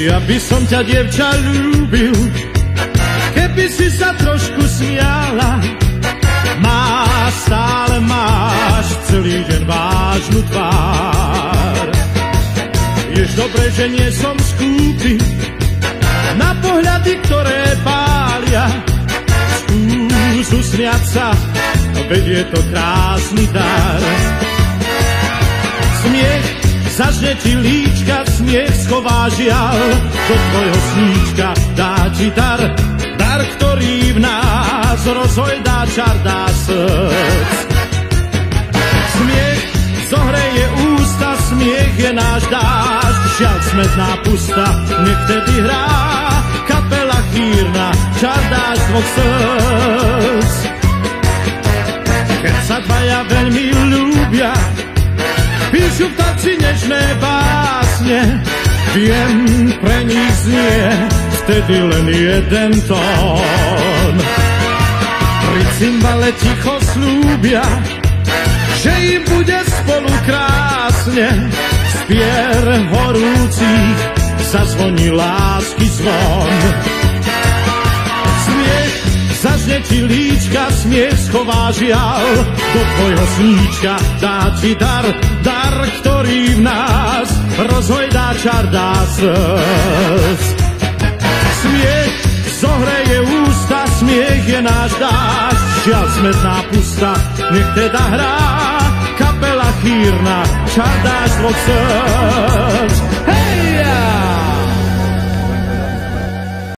Ja by som ťa, dievča, ľúbil, keby si sa trošku smiala. Stále máš celý deň vážnu tvár. Jež dobre, že nie som skúpy na pohľady, ktoré pália. Skús usmiať sa, veď je to krásny dar. Smiech zažne ti líčka, smiech schová žiaľ, do tvojho sníčka dá ti dar, dar, ktorý v nás rozhojdá čar, dá srdc. Smiech zohreje ústa, smiech je náš dážď, žiaľ smedná pusta, nech vtedy hrá kapela chýrna, čar dáš dvoch srdc. Keď sa dvaja veľmi ľúbia, píšu vtáci nežné básne, viem, pre nich znie vtedy len jeden tón. Pri cymbale ticho slúbia, že im bude spolu krásne, z pier horúcich zazvoní lásky zvon. Smiech zažne ti líčka, smiech schová žiaľ, do tvojho sníčka dá ti dar, dar, ktorý v nás rozhojdá čar, dá srdc. Smiech zohreje ústa, smiech je náš dážď, žiaľ smedná pusta, nech teda hrá kapela chýrna, čar dáš dvoch srdc.